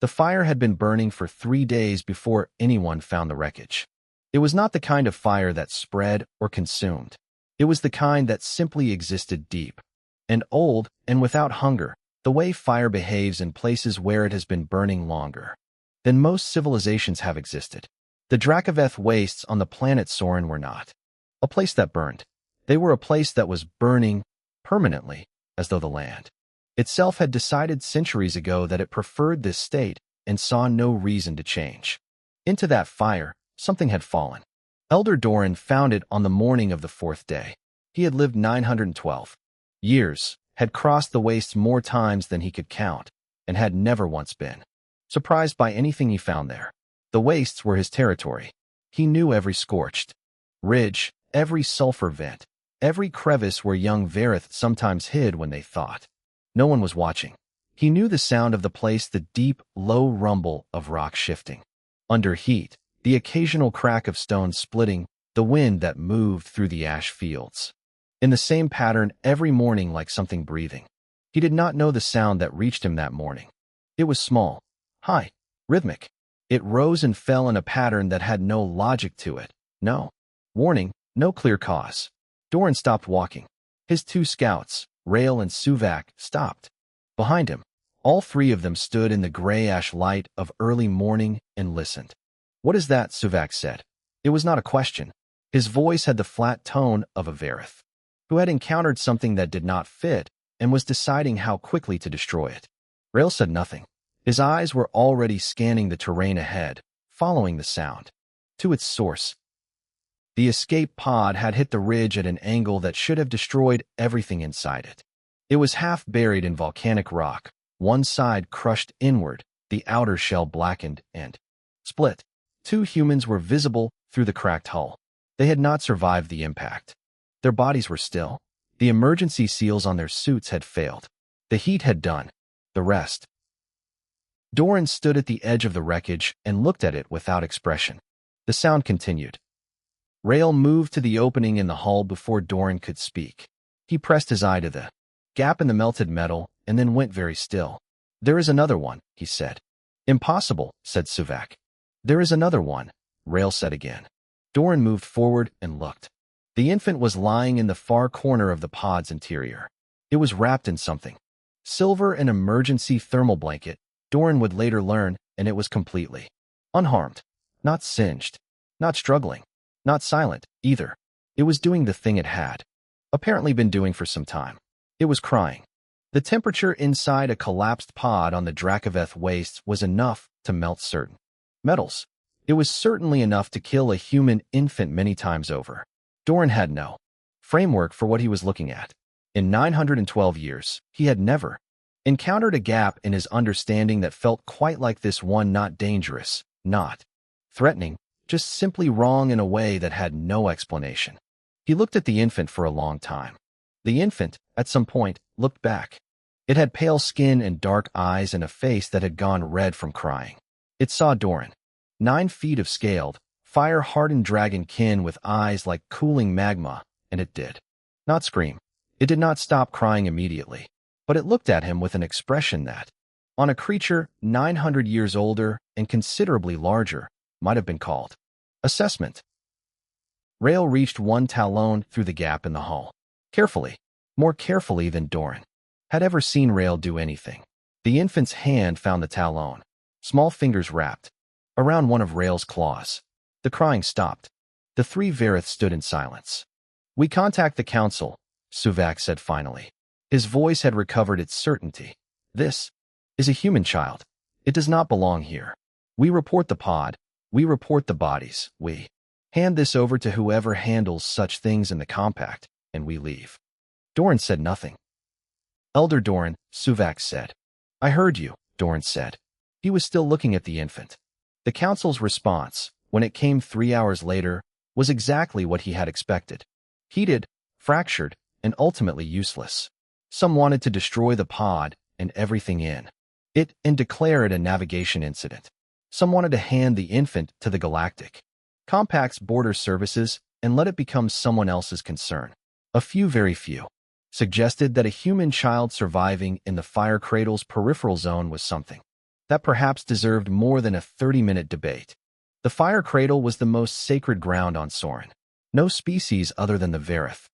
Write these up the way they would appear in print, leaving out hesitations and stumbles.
The fire had been burning for 3 days before anyone found the wreckage. It was not the kind of fire that spread or consumed. It was the kind that simply existed deep and old and without hunger, the way fire behaves in places where it has been burning longer than most civilizations have existed. The Dragonland wastes on the planet Soren were not a place that burned. They were a place that was burning permanently, as though the land itself had decided centuries ago that it preferred this state and saw no reason to change. Into that fire, something had fallen. Elder Doran found it on the morning of the 4th day. He had lived 912 years, had crossed the wastes more times than he could count, and had never once been surprised by anything he found there. The wastes were his territory. He knew every scorched ridge, every sulfur vent, every crevice where young Varith sometimes hid when they thought no one was watching. He knew the sound of the place, the deep, low rumble of rock shifting under heat, the occasional crack of stone splitting, the wind that moved through the ash fields in the same pattern every morning like something breathing. He did not know the sound that reached him that morning. It was small, high, rhythmic. It rose and fell in a pattern that had no logic to it, no warning, no clear cause. Doran stopped walking. His 2 scouts, Rael and Suvak, stopped behind him. All 3 of them stood in the gray ash light of early morning and listened. "What is that?" Suvak said. It was not a question. His voice had the flat tone of a Varith who had encountered something that did not fit and was deciding how quickly to destroy it. Rael said nothing. His eyes were already scanning the terrain ahead, following the sound to its source. The escape pod had hit the ridge at an angle that should have destroyed everything inside it. It was half buried in volcanic rock, one side crushed inward, the outer shell blackened and split. 2 humans were visible through the cracked hull. They had not survived the impact. Their bodies were still. The emergency seals on their suits had failed. The heat had done the rest. Doran stood at the edge of the wreckage and looked at it without expression. The sound continued. Rael moved to the opening in the hull before Doran could speak. He pressed his eye to the gap in the melted metal and then went very still. "There is another one," he said. "Impossible," said Suvak. "There is another one," Rael said again. Doran moved forward and looked. The infant was lying in the far corner of the pod's interior. It was wrapped in something. Silver, an emergency thermal blanket, Doran would later learn, and it was completely unharmed. Not singed. Not struggling. Not silent, either. It was doing the thing it had apparently been doing for some time. It was crying. The temperature inside a collapsed pod on the Dragonland wastes was enough to melt certain metals. It was certainly enough to kill a human infant many times over. Doran had no framework for what he was looking at. In 912 years, he had never encountered a gap in his understanding that felt quite like this one, not dangerous, not threatening, just simply wrong in a way that had no explanation. He looked at the infant for a long time. The infant, at some point, looked back. It had pale skin and dark eyes and a face that had gone red from crying. It saw Doran. 9 feet of scaled, fire-hardened dragon kin with eyes like cooling magma, and it did not scream. It did not stop crying immediately, but it looked at him with an expression that, on a creature 900 years older and considerably larger, might have been called assessment. Rael reached one talon through the gap in the hull. Carefully, more carefully than Doran had ever seen Rael do anything. The infant's hand found the talon, small fingers wrapped around one of Rael's claws. The crying stopped. The 3 Varith stood in silence. "We contact the council," Suvak said finally. His voice had recovered its certainty. "This is a human child. It does not belong here. We report the pod. We report the bodies. We hand this over to whoever handles such things in the compact, and we leave." Doran said nothing. "Elder Doran," Suvak said. "I heard you," Doran said. He was still looking at the infant. The council's response, when it came 3 hours later, was exactly what he had expected. Heated, fractured, and ultimately useless. Some wanted to destroy the pod and everything in it and declare it a navigation incident. Some wanted to hand the infant to the Galactic Compact's border services and let it become someone else's concern. A few, very few, suggested that a human child surviving in the fire cradle's peripheral zone was something that perhaps deserved more than a 30-minute debate. The fire cradle was the most sacred ground on Soren. No species other than the Verith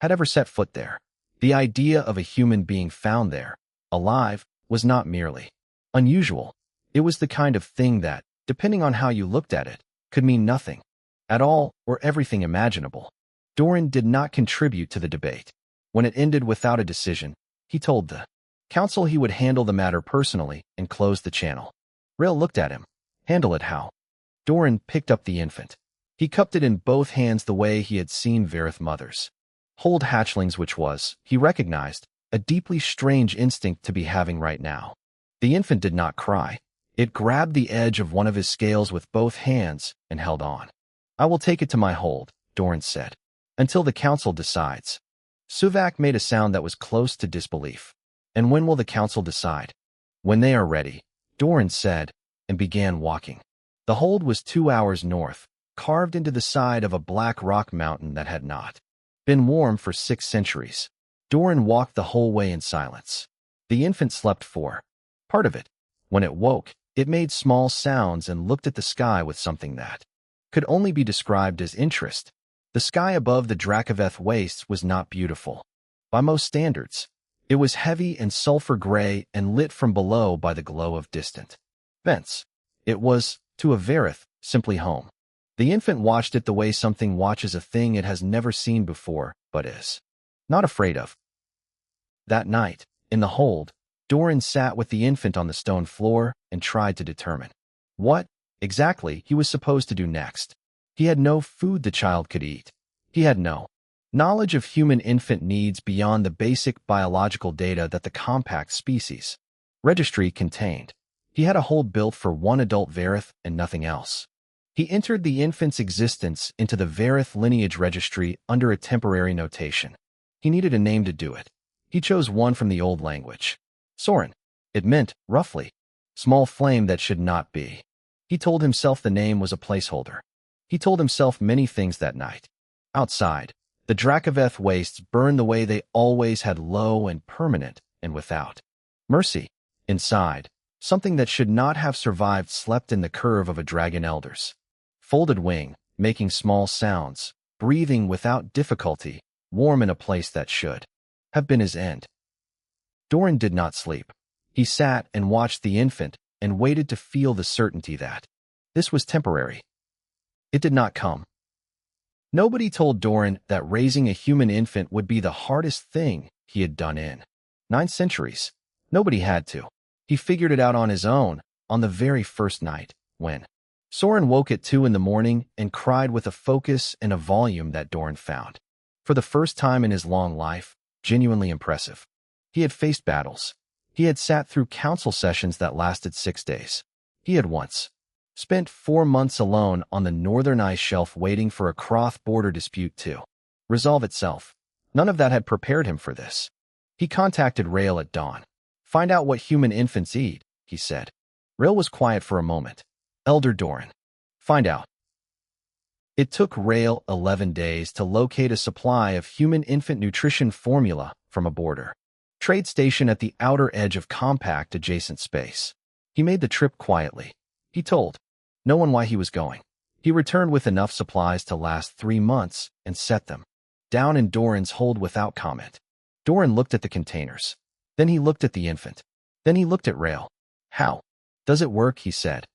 had ever set foot there. The idea of a human being found there, alive, was not merely unusual. It was the kind of thing that, depending on how you looked at it, could mean nothing at all or everything imaginable. Doran did not contribute to the debate. When it ended without a decision, he told the council he would handle the matter personally and closed the channel. Rail looked at him. Handle it how? Doran picked up the infant. He cupped it in both hands the way he had seen Verith mothers hold hatchlings, which was, he recognized, a deeply strange instinct to be having right now. The infant did not cry. It grabbed the edge of one of his scales with both hands and held on. I will take it to my hold, Doran said, until the council decides. Suvak made a sound that was close to disbelief. And when will the council decide? When they are ready, Doran said, and began walking. The hold was 2 hours north, carved into the side of a black rock mountain that had not been warm for 6 centuries. Doran walked the whole way in silence. The infant slept for part of it. When it woke, it made small sounds and looked at the sky with something that could only be described as interest. The sky above the Drakoveth wastes was not beautiful. By most standards, it was heavy and sulfur gray and lit from below by the glow of distant vents. It was, to a Verith, simply home. The infant watched it the way something watches a thing it has never seen before, but is not afraid of. That night, in the hold, Doran sat with the infant on the stone floor and tried to determine what, exactly, he was supposed to do next. He had no food the child could eat. He had no knowledge of human infant needs beyond the basic biological data that the compact species registry contained. He had a hold built for one adult Verith and nothing else. He entered the infant's existence into the Verith lineage registry under a temporary notation. He needed a name to do it. He chose one from the old language. Soren. It meant, roughly, small flame that should not be. He told himself the name was a placeholder. He told himself many things that night. Outside, the Drakoveth wastes burned the way they always had, low and permanent, and without mercy. Inside, something that should not have survived slept in the curve of a dragon elder's folded wing, making small sounds, breathing without difficulty, warm in a place that should have been his end. Doran did not sleep. He sat and watched the infant and waited to feel the certainty that this was temporary. It did not come. Nobody told Doran that raising a human infant would be the hardest thing he had done in 9 centuries. Nobody had to. He figured it out on his own on the very first night, when Soren woke at 2 in the morning and cried with a focus and a volume that Doran found, for the first time in his long life, genuinely impressive. He had faced battles. He had sat through council sessions that lasted 6 days. He had once spent 4 months alone on the northern ice shelf waiting for a cross-border dispute to resolve itself. None of that had prepared him for this. He contacted Rail at dawn. Find out what human infants eat, he said. Rail was quiet for a moment. Elder Doran. Find out. It took Rail 11 days to locate a supply of human infant nutrition formula from a border trade station at the outer edge of compact adjacent space. He made the trip quietly. He told no one why he was going. He returned with enough supplies to last 3 months and set them down in Doran's hold without comment. Doran looked at the containers. Then he looked at the infant. Then he looked at Rail. How does it work, he said.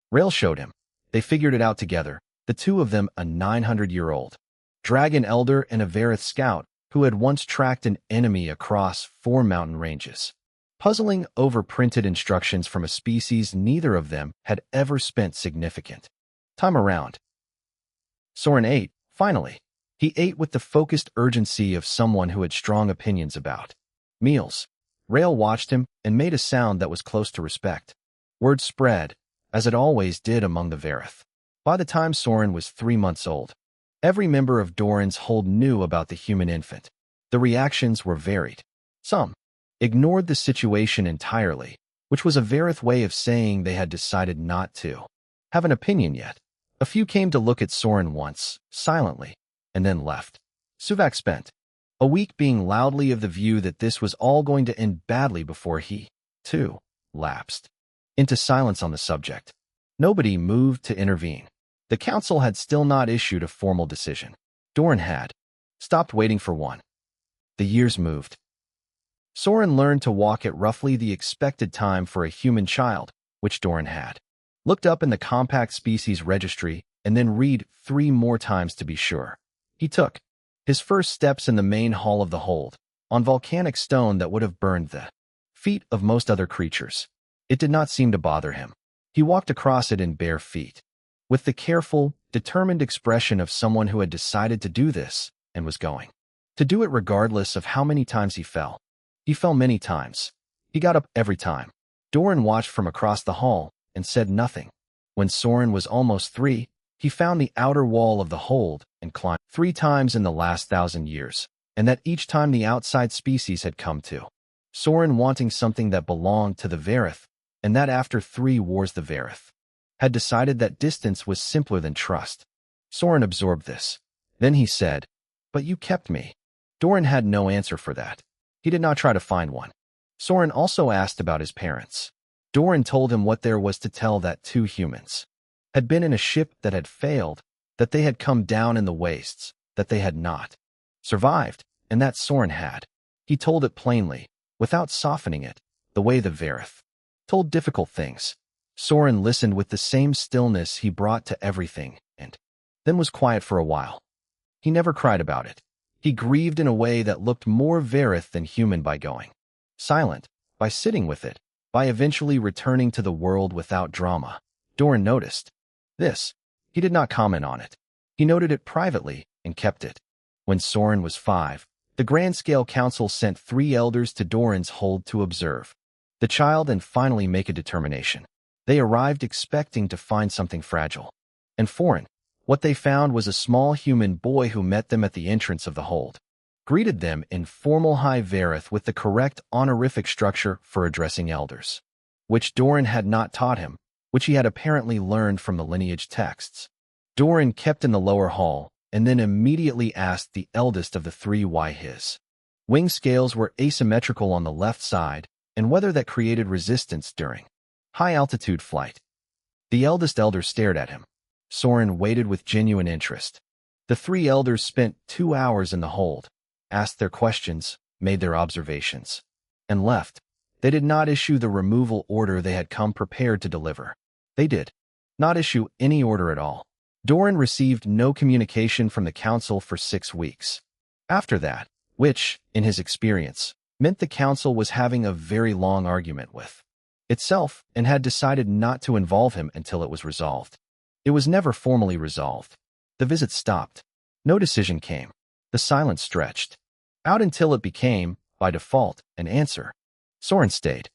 Rail showed him. They figured it out together, the two of them, a 900-year-old dragon elder and a Verith scout who had once tracked an enemy across 4 mountain ranges. Puzzling over printed instructions from a species neither of them had ever spent significant time around. Soren ate, finally. He ate with the focused urgency of someone who had strong opinions about meals. Rail watched him and made a sound that was close to respect. Word spread, as it always did among the Verith. By the time Soren was 3 months old, every member of Doran's hold knew about the human infant. The reactions were varied. Some ignored the situation entirely, which was a Verith way of saying they had decided not to have an opinion yet. A few came to look at Soren once, silently, and then left. Suvak spent a week being loudly of the view that this was all going to end badly before he, too, lapsed into silence on the subject. Nobody moved to intervene. The council had still not issued a formal decision. Doran had stopped waiting for one. The years moved. Soren learned to walk at roughly the expected time for a human child, which Doran had. Looked up in the compact species registry and then read 3 more times to be sure. He took his first steps in the main hall of the hold, on volcanic stone that would have burned the feet of most other creatures. It did not seem to bother him. He walked across it in bare feet, with the careful, determined expression of someone who had decided to do this and was going to do it regardless of how many times he fell. He fell many times. He got up every time. Doran watched from across the hall and said nothing. When Soren was almost 3, he found the outer wall of the hold and climbed 3 times in the last 1,000 years, and that each time the outside species had come to. Soren wanting something that belonged to the Vareth, and that after 3 wars the Vareth had decided that distance was simpler than trust. Soren absorbed this. Then he said, "But you kept me." Doran had no answer for that. He did not try to find one. Soren also asked about his parents. Doran told him what there was to tell, that 2 humans had been in a ship that had failed, that they had come down in the wastes, that they had not survived, and that Soren had. He told it plainly, without softening it, the way the Vareth told difficult things. Soren listened with the same stillness he brought to everything, and then was quiet for a while. He never cried about it. He grieved in a way that looked more Vareth than human by going silent, by sitting with it, by eventually returning to the world without drama. Doran noticed this. He did not comment on it. He noted it privately and kept it. When Soren was 5, the Grand Scale Council sent 3 elders to Doran's hold to observe the child and finally make a determination. They arrived expecting to find something fragile and foreign. What they found was a small human boy who met them at the entrance of the hold, greeted them in formal High Vareth with the correct honorific structure for addressing elders, which Doran had not taught him, which he had apparently learned from the lineage texts. Doran kept in the lower hall and then immediately asked the eldest of the 3 why his wing scales were asymmetrical on the left side and whether that created resistance during high-altitude flight. The eldest elder stared at him. Soren waited with genuine interest. The 3 elders spent 2 hours in the hold, asked their questions, made their observations, and left. They did not issue the removal order they had come prepared to deliver. They did not issue any order at all. Doran received no communication from the council for 6 weeks. After that, which, in his experience, meant the council was having a very long argument with itself and had decided not to involve him until it was resolved. It was never formally resolved. The visit stopped. No decision came. The silence stretched out until it became, by default, an answer. Soren stayed.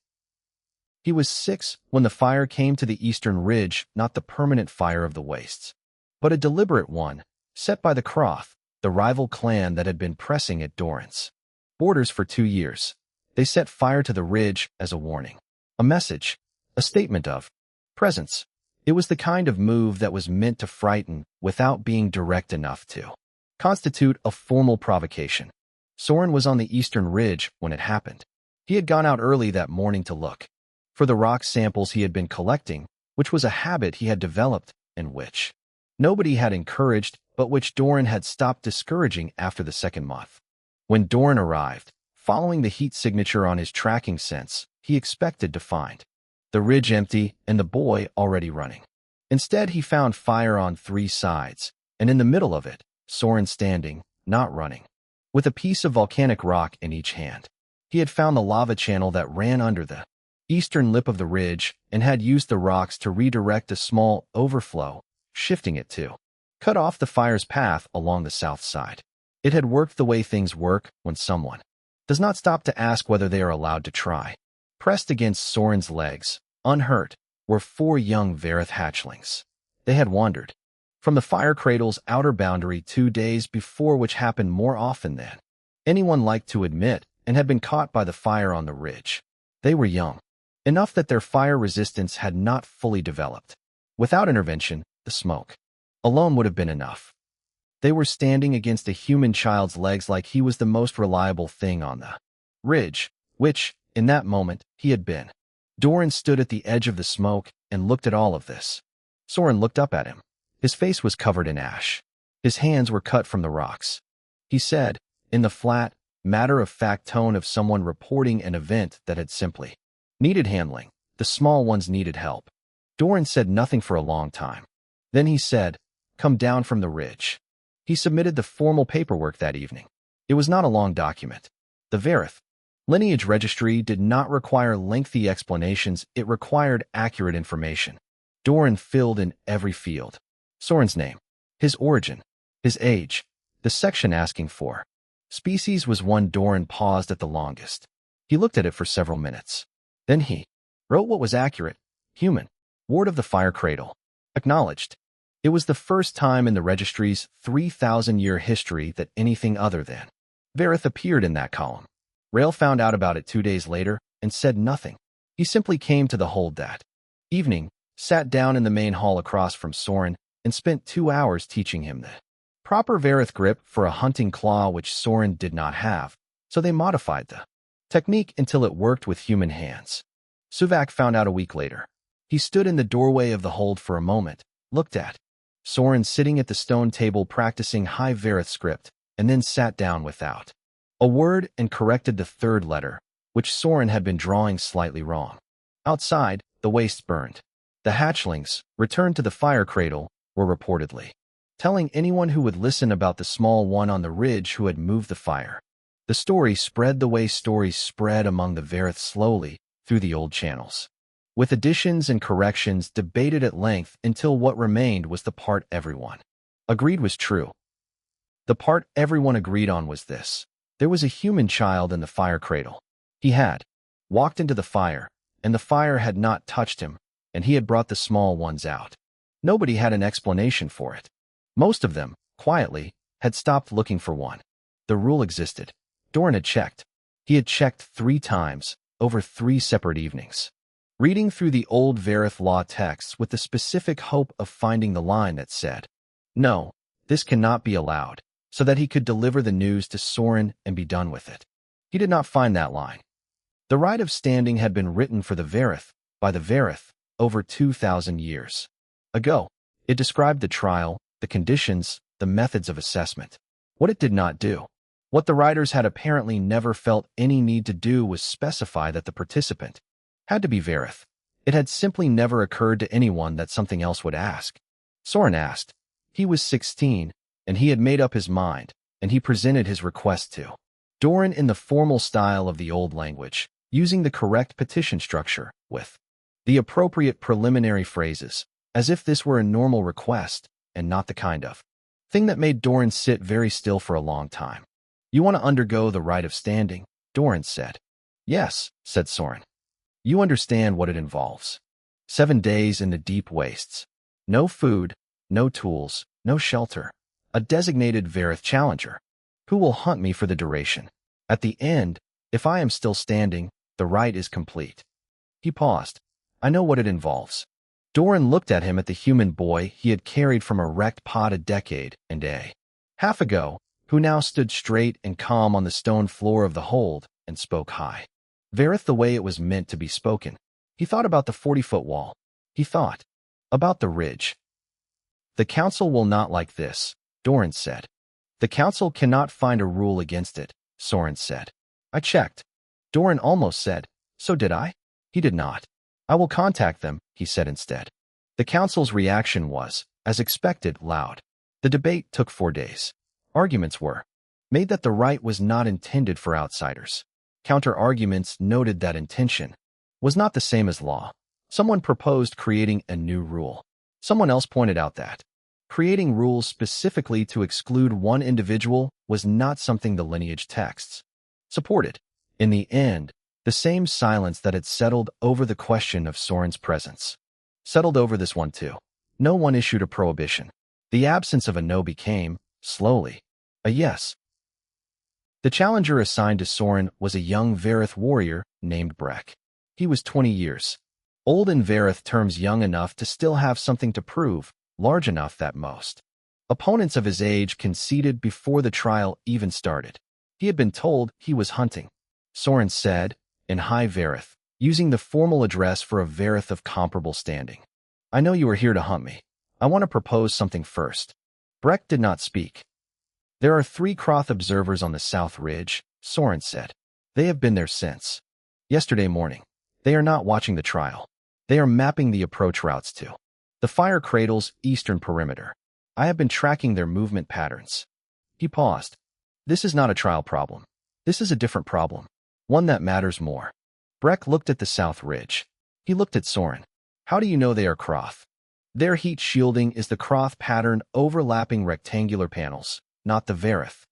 He was 6 when the fire came to the eastern ridge, not the permanent fire of the wastes, but a deliberate one, set by the Croth, the rival clan that had been pressing at Doran's borders for 2 years. They set fire to the ridge as a warning, a message, a statement of presence. It was the kind of move that was meant to frighten without being direct enough to constitute a formal provocation. Soren was on the eastern ridge when it happened. He had gone out early that morning to look for the rock samples he had been collecting, which was a habit he had developed and which nobody had encouraged, but which Doran had stopped discouraging after the 2nd month. When Doran arrived, following the heat signature on his tracking sense, he expected to find the ridge empty and the boy already running. Instead, he found fire on 3 sides, and in the middle of it, Soren standing, not running, with a piece of volcanic rock in each hand. He had found the lava channel that ran under the eastern lip of the ridge and had used the rocks to redirect a small overflow, shifting it to cut off the fire's path along the south side. It had worked the way things work when someone does not stop to ask whether they are allowed to try. Pressed against Soren's legs, unhurt, were 4 young Vareth hatchlings. They had wandered from the fire cradle's outer boundary 2 days before, which happened more often than anyone liked to admit, and had been caught by the fire on the ridge. They were young, enough that their fire resistance had not fully developed. Without intervention, the smoke alone would have been enough. They were standing against a human child's legs like he was the most reliable thing on the ridge, which, in that moment, he had been. Doran stood at the edge of the smoke and looked at all of this. Soren looked up at him. His face was covered in ash. His hands were cut from the rocks. He said, in the flat, matter-of-fact tone of someone reporting an event that had simply needed handling. The small ones needed help. Doran said nothing for a long time. Then he said, "Come down from the ridge." He submitted the formal paperwork that evening. It was not a long document. The Verith lineage registry did not require lengthy explanations, it required accurate information. Doran filled in every field. Soren's name, his origin, his age, the section asking for species was one. Doran paused at the longest. He looked at it for several minutes. Then he wrote what was accurate. Human, ward of the fire cradle. Acknowledged. It was the first time in the registry's 3,000-year history that anything other than Verith appeared in that column. Rail found out about it 2 days later and said nothing. He simply came to the hold that evening, sat down in the main hall across from Soren, and spent 2 hours teaching him the proper Verith grip for a hunting claw which Soren did not have, so they modified the technique until it worked with human hands. Suvak found out a week later. He stood in the doorway of the hold for a moment, looked at Soren sitting at the stone table practicing high Verith script, and then sat down without a word and corrected the third letter, which Soren had been drawing slightly wrong. Outside, the wastes burned. The hatchlings, returned to the fire cradle, were reportedly telling anyone who would listen about the small one on the ridge who had moved the fire. The story spread the way stories spread among the Verith slowly through the old channels, with additions and corrections debated at length until what remained was the part everyone agreed was true. The part everyone agreed on was this. There was a human child in the fire cradle. He had walked into the fire, and the fire had not touched him, and he had brought the small ones out. Nobody had an explanation for it. Most of them, quietly, had stopped looking for one. The rule existed. Doran had checked. He had checked 3 times, over 3 separate evenings, reading through the old Verith law texts with the specific hope of finding the line that said, "No, this cannot be allowed," so that he could deliver the news to Soren and be done with it. He did not find that line. The right of standing had been written for the Verith, by the Verith, over 2,000 years ago. It described the trial, the conditions, the methods of assessment. What it did not do, what the writers had apparently never felt any need to do, was specify that the participant had to be Verith. It had simply never occurred to anyone that something else would ask. Soren asked. He was 16, and he had made up his mind, and he presented his request to Doran in the formal style of the old language, using the correct petition structure, with the appropriate preliminary phrases, as if this were a normal request, and not the kind of thing that made Doran sit very still for a long time. "You want to undergo the rite of standing?" Doran said. "Yes," said Soren. "You understand what it involves. 7 days in the deep wastes. No food, no tools, no shelter. A designated Verith challenger, who will hunt me for the duration. At the end, if I am still standing, the rite is complete." He paused. "I know what it involves." Doran looked at him, at the human boy he had carried from a wrecked pod a decade and a half ago, who now stood straight and calm on the stone floor of the hold and spoke high Verith the way it was meant to be spoken. He thought about the 40-foot wall. He thought about the ridge. "The council will not like this," Doran said. "The council cannot find a rule against it," Soren said. "I checked." Doran almost said, "So did I?" He did not. "I will contact them," he said instead. The council's reaction was, as expected, loud. The debate took 4 days. Arguments were made that the right was not intended for outsiders. Counter-arguments noted that intention was not the same as law. Someone proposed creating a new rule. Someone else pointed out that creating rules specifically to exclude one individual was not something the lineage texts supported. In the end, the same silence that had settled over the question of Soren's presence settled over this one too. No one issued a prohibition. The absence of a no became, slowly, a yes. The challenger assigned to Soren was a young Verith warrior named Breck. He was 20 years old in Verith terms, young enough to still have something to prove, large enough that most opponents of his age conceded before the trial even started. He had been told he was hunting. Soren said, in high Verith, using the formal address for a Varith of comparable standing. I know you are here to hunt me. I want to propose something first. Breck did not speak. There are 3 Kroth observers on the South Ridge, Soren said. They have been there since yesterday morning. They are not watching the trial. They are mapping the approach routes to the fire cradle's eastern perimeter. I have been tracking their movement patterns. He paused. This is not a trial problem. This is a different problem. One that matters more. Breck looked at the South Ridge. He looked at Soren. How do you know they are Kroth? Their heat shielding is the Kroth pattern overlapping rectangular panels, not the Varith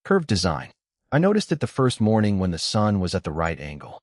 curved design. I noticed it the first morning when the sun was at the right angle.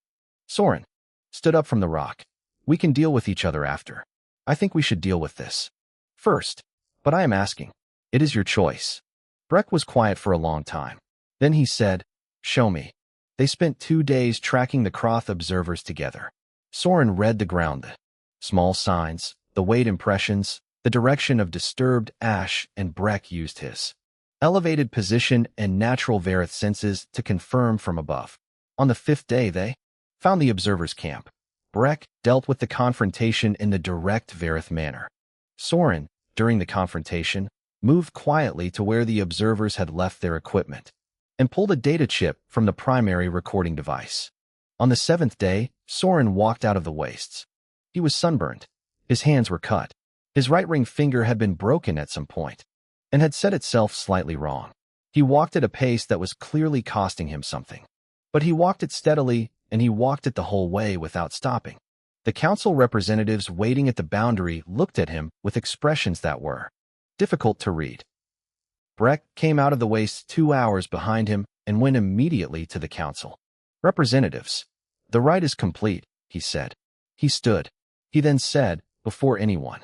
Soren stood up from the rock. We can deal with each other after. I think we should deal with this first. But I am asking. It is your choice. Breck was quiet for a long time. Then he said, show me. They spent 2 days tracking the Kroth observers together. Soren read the ground, the small signs, the weight impressions, the direction of disturbed ash, and Breck used his elevated position and natural Varith senses to confirm from above. On the 5th day they found the observers' camp. Breck dealt with the confrontation in the direct Varith manner. Soren, during the confrontation, moved quietly to where the observers had left their equipment and pulled a data chip from the primary recording device. On the 7th day, Soren walked out of the wastes. He was sunburned. His hands were cut. His right ring finger had been broken at some point and had set itself slightly wrong. He walked at a pace that was clearly costing him something. But he walked it steadily, and he walked it the whole way without stopping. The council representatives waiting at the boundary looked at him with expressions that were difficult to read. Breck came out of the waste 2 hours behind him and went immediately to the council. Representatives, the rite is complete, he said. He stood. He then said, before anyone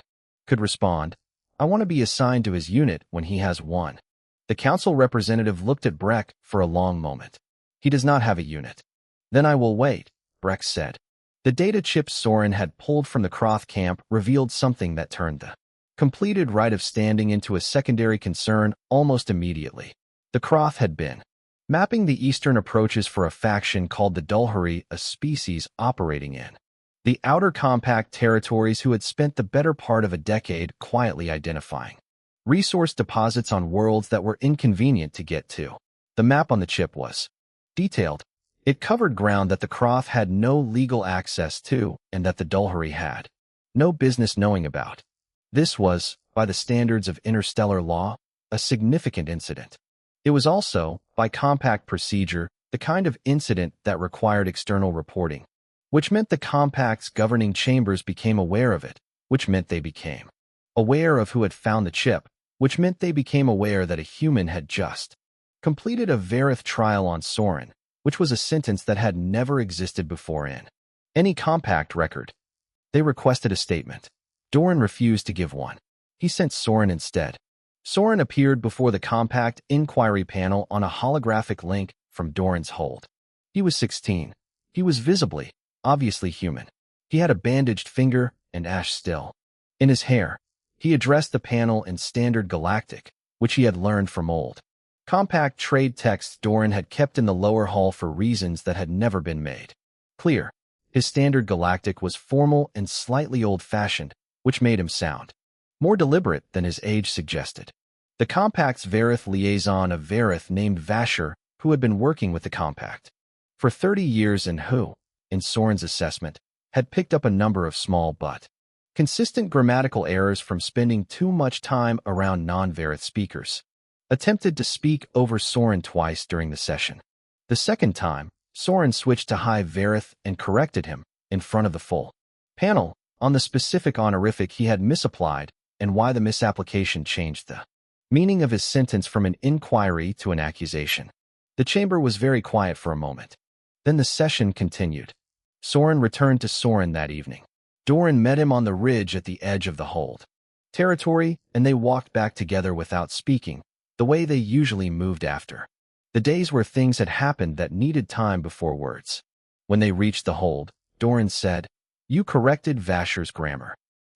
could respond, I want to be assigned to his unit when he has one. The council representative looked at Breck for a long moment. He does not have a unit. Then I will wait, Breck said. The data chips Soren had pulled from the Kroth camp revealed something that turned the completed rite of standing into a secondary concern almost immediately. The Kroth had been mapping the eastern approaches for a faction called the Dulhuri, a species operating in the outer compact territories who had spent the better part of a decade quietly identifying resource deposits on worlds that were inconvenient to get to. The map on the chip was detailed. It covered ground that the Kroth had no legal access to and that the Dulhuri had no business knowing about. This was, by the standards of interstellar law, a significant incident. It was also, by compact procedure, the kind of incident that required external reporting, which meant the compact's governing chambers became aware of it, which meant they became aware of who had found the chip, which meant they became aware that a human had just completed a Varith trial on Soren, which was a sentence that had never existed before in any compact record. They requested a statement. Doran refused to give one. He sent Soren instead. Soren appeared before the compact inquiry panel on a holographic link from Doran's hold. He was 16. He was visibly, obviously human. He had a bandaged finger and ash still in his hair. He addressed the panel in Standard Galactic, which he had learned from old compact trade texts Doran had kept in the lower hall for reasons that had never been made clear. His Standard Galactic was formal and slightly old-fashioned, which made him sound more deliberate than his age suggested. The compact's Varith liaison, a Varith named Vasher, who had been working with the compact for 30 years and who, in Soren's assessment, had picked up a number of small but consistent grammatical errors from spending too much time around non-Varith speakers, attempted to speak over Soren twice during the session. The second time, Soren switched to high Varith and corrected him in front of the full panel on the specific honorific he had misapplied and why the misapplication changed the meaning of his sentence from an inquiry to an accusation. The chamber was very quiet for a moment. Then the session continued. Soren returned to Soren that evening. Doran met him on the ridge at the edge of the hold territory, and they walked back together without speaking, the way they usually moved after the days where things had happened that needed time before words. When they reached the hold, Doran said, "You corrected Vasher's grammar."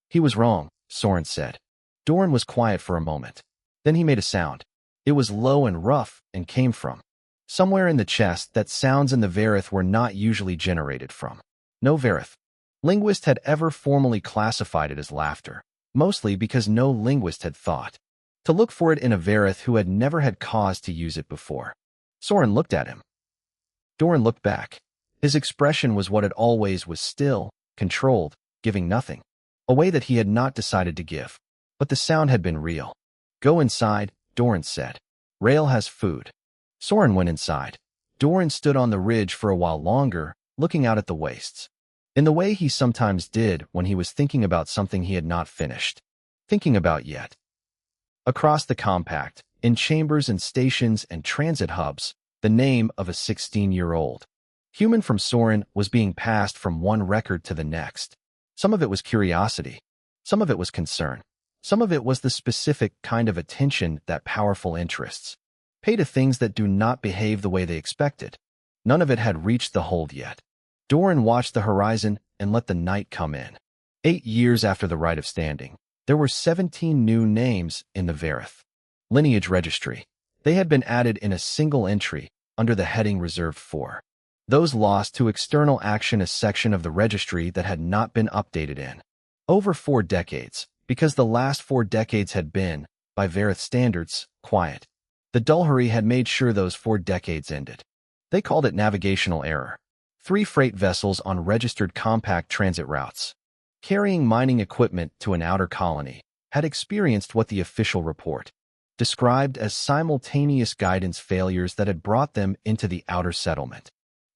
"He was wrong," Soren said. Doran was quiet for a moment. Then he made a sound. It was low and rough and came from somewhere in the chest that sounds in the Varith were not usually generated from. No Verith linguist had ever formally classified it as laughter, mostly because no linguist had thought to look for it in a Verith who had never had cause to use it before. Soren looked at him. Doran looked back. His expression was what it always was, still, controlled, giving nothing, a way that he had not decided to give. But the sound had been real. Go inside, Doran said. Rail has food. Soren went inside. Doran stood on the ridge for a while longer, looking out at the wastes, in the way he sometimes did when he was thinking about something he had not finished thinking about yet. Across the compact, in chambers and stations and transit hubs, the name of a 16-year-old human from Soren was being passed from one record to the next. Some of it was curiosity. Some of it was concern. Some of it was the specific kind of attention that powerful interests pay to things that do not behave the way they expected. None of it had reached the hold yet. Doran watched the horizon and let the night come in. 8 years after the Rite of Standing, there were 17 new names in the Verith lineage registry. They had been added in a single entry under the heading reserved for those lost to external action, a section of the registry that had not been updated in over 4 decades, because the last 4 decades had been, by Verith standards, quiet. The Dulhuri had made sure those 4 decades ended. They called it navigational error. 3 freight vessels on registered compact transit routes, carrying mining equipment to an outer colony, had experienced what the official report described as simultaneous guidance failures that had brought them into the outer settlement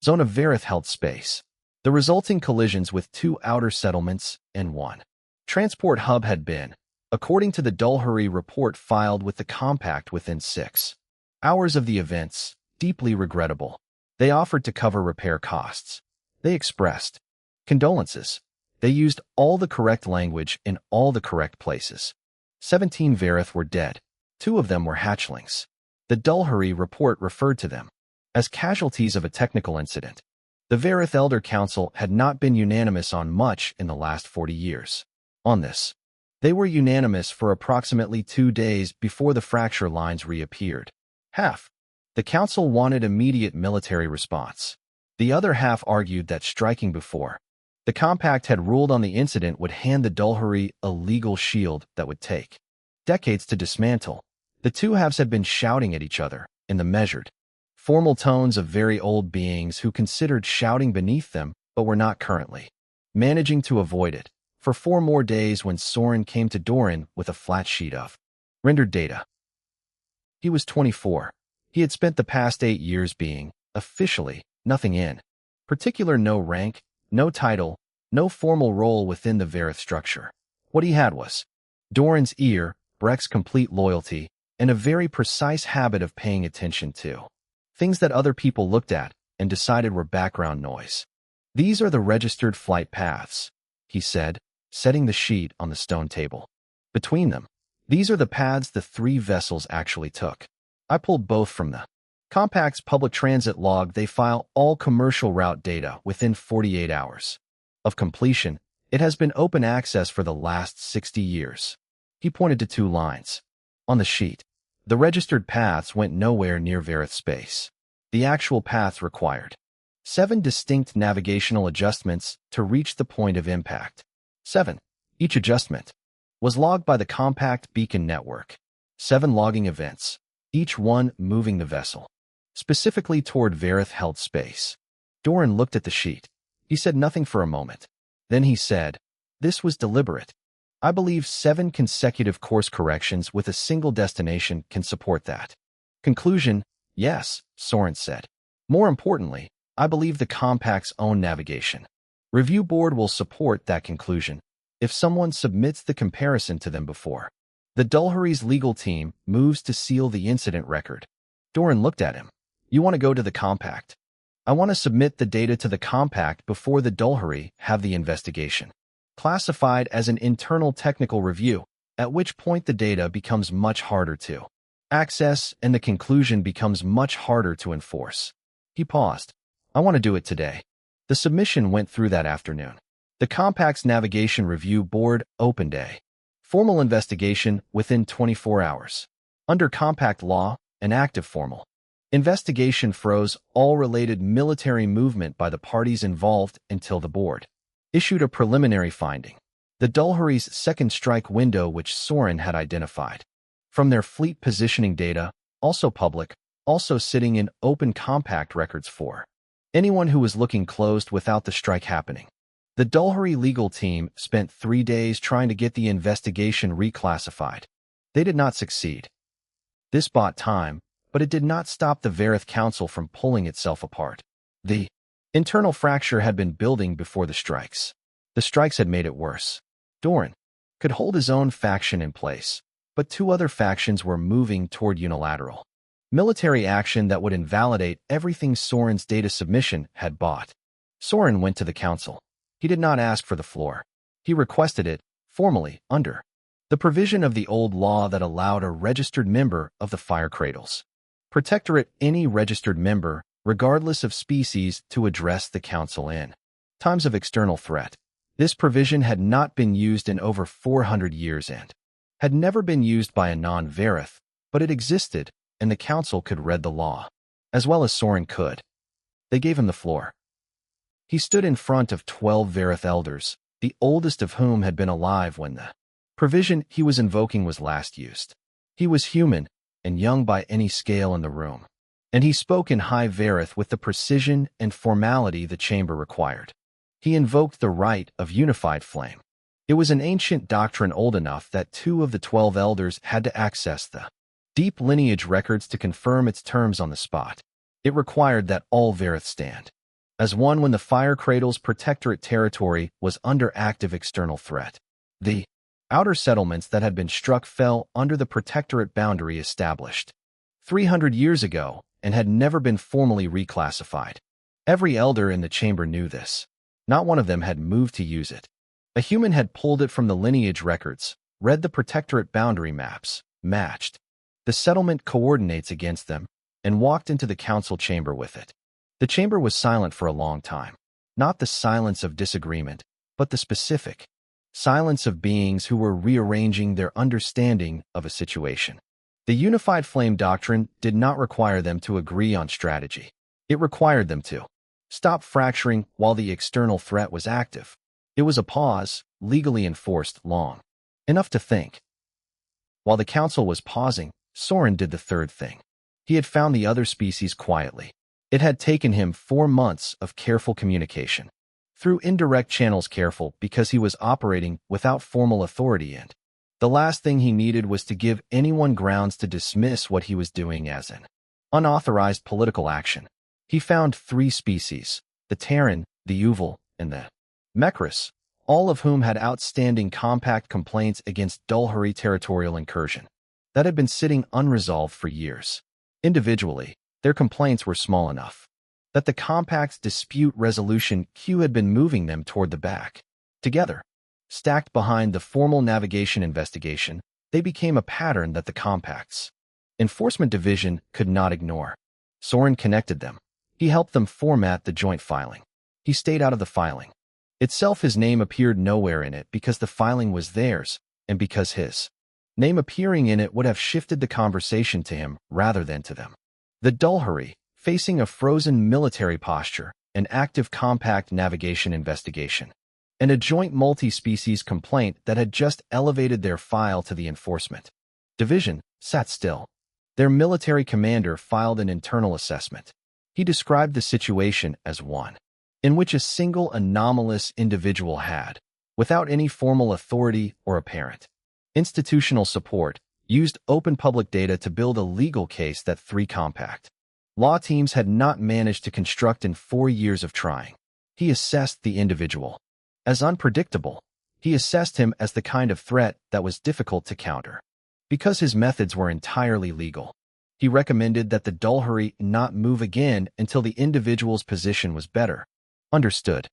zone of Verith held space. The resulting collisions with 2 outer settlements and 1 transport hub had been, according to the Dulhuri report filed with the compact within 6 hours of the events, deeply regrettable. They offered to cover repair costs. They expressed condolences. They used all the correct language in all the correct places. 17 Verith were dead. 2 of them were hatchlings. The Dulhuri report referred to them as casualties of a technical incident. The Verith Elder Council had not been unanimous on much in the last 40 years. On this, they were unanimous for approximately 2 days before the fracture lines reappeared. Half the council wanted immediate military response. The other half argued that striking before the compact had ruled on the incident would hand the Dulhuri a legal shield that would take decades to dismantle. The two halves had been shouting at each other in the measured, formal tones of very old beings who considered shouting beneath them but were not currently managing to avoid it, for 4 more days when Soren came to Doran with a flat sheet of rendered data. He was 24. He had spent the past 8 years being, officially, nothing in particular, no rank, no title, no formal role within the Verith structure. What he had was Doran's ear, Breck's complete loyalty, and a very precise habit of paying attention to things that other people looked at and decided were background noise. These are the registered flight paths, he said, setting the sheet on the stone table. Between them, these are the paths the 3 vessels actually took. I pulled both from the compact's public transit log. They file all commercial route data within 48 hours of completion. It has been open access for the last 60 years. He pointed to 2 lines on the sheet. The registered paths went nowhere near Verith space. The actual paths required 7 distinct navigational adjustments to reach the point of impact. 7. Each adjustment was logged by the compact beacon network. 7 logging events, each one moving the vessel specifically toward Verith held space. Doran looked at the sheet. He said nothing for a moment. Then he said, "This was deliberate. I believe 7 consecutive course corrections with a single destination can support that." Conclusion: yes, Soren said. More importantly, I believe the compact's own navigation review board will support that conclusion if someone submits the comparison to them before the Dulhuri's legal team moves to seal the incident record. Doran looked at him. You want to go to the compact? I want to submit the data to the compact before the Dulhuri have the investigation classified as an internal technical review, at which point the data becomes much harder to access and the conclusion becomes much harder to enforce. He paused. I want to do it today. The submission went through that afternoon. The compact's navigation review board opened a formal investigation within 24 hours. Under compact law, an active formal Investigation froze all related military movement by the parties involved until the board issued a preliminary finding. The Dulhuri's second strike window, which Soren had identified from their fleet positioning data, also public, also sitting in open compact records for anyone who was looking closed without the strike happening. The Dulhuri legal team spent 3 days trying to get the investigation reclassified. They did not succeed. This bought time, but it did not stop the Varith Council from pulling itself apart. The internal fracture had been building before the strikes. The strikes had made it worse. Doran could hold his own faction in place, but 2 other factions were moving toward unilateral military action that would invalidate everything Soren's data submission had bought. Soren went to the council. He did not ask for the floor. He requested it, formally, under the provision of the old law that allowed a registered member of the Fire Cradles Protectorate, any registered member, regardless of species, to address the council in times of external threat. This provision had not been used in over 400 years and had never been used by a non-Varith, but it existed, and the council could read the law, as well as Soren could. They gave him the floor. He stood in front of 12 Varith elders, the oldest of whom had been alive when the provision he was invoking was last used. He was human, and young by any scale in the room, and he spoke in High Varith with the precision and formality the chamber required. He invoked the right of unified flame. It was an ancient doctrine old enough that 2 of the 12 elders had to access the deep lineage records to confirm its terms on the spot. It required that all Varith stand as one when the Fire Cradle's protectorate territory was under active external threat. The outer settlements that had been struck fell under the protectorate boundary established 300 years ago and had never been formally reclassified. Every elder in the chamber knew this. Not one of them had moved to use it. A human had pulled it from the lineage records, read the protectorate boundary maps, matched the settlement coordinates against them, and walked into the council chamber with it. The chamber was silent for a long time. Not the silence of disagreement, but the specific silence of beings who were rearranging their understanding of a situation. The unified flame doctrine did not require them to agree on strategy. It required them to stop fracturing while the external threat was active. It was a pause, legally enforced, long enough to think. While the council was pausing, Soren did the third thing. He had found the other species quietly. It had taken him 4 months of careful communication. Through indirect channels, careful because he was operating without formal authority, and the last thing he needed was to give anyone grounds to dismiss what he was doing as an unauthorized political action. He found 3 species, the Terran, the Uval, and the Mekris, all of whom had outstanding compact complaints against Dulhuri territorial incursion that had been sitting unresolved for years. Individually, their complaints were small enough that the compact's dispute resolution queue had been moving them toward the back. Together, stacked behind the formal navigation investigation, they became a pattern that the compact's enforcement division could not ignore. Soren connected them. He helped them format the joint filing. He stayed out of the filing itself. His name appeared nowhere in it because the filing was theirs, and because his name appearing in it would have shifted the conversation to him rather than to them. The Dulhuri, facing a frozen military posture, an active compact navigation investigation, and a joint multi-species complaint that had just elevated their file to the enforcement division, sat still. Their military commander filed an internal assessment. He described the situation as one in which a single anomalous individual had, without any formal authority or apparent institutional support, used open public data to build a legal case that 3 compact law teams had not managed to construct in 4 years of trying. He assessed the individual as unpredictable. He assessed him as the kind of threat that was difficult to counter. Because his methods were entirely legal, he recommended that the Dulhuri not move again until the individual's position was better understood.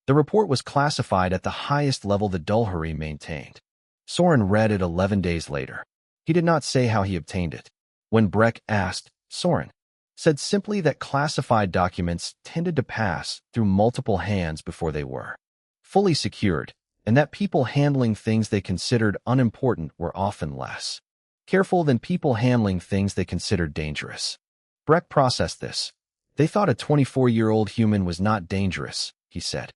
The report was classified at the highest level the Dulhuri maintained. Soren read it 11 days later. He did not say how he obtained it. When Breck asked, Soren said simply that classified documents tended to pass through multiple hands before they were fully secured, and that people handling things they considered unimportant were often less careful than people handling things they considered dangerous. Breck processed this. They thought a 24-year-old human was not dangerous, he said.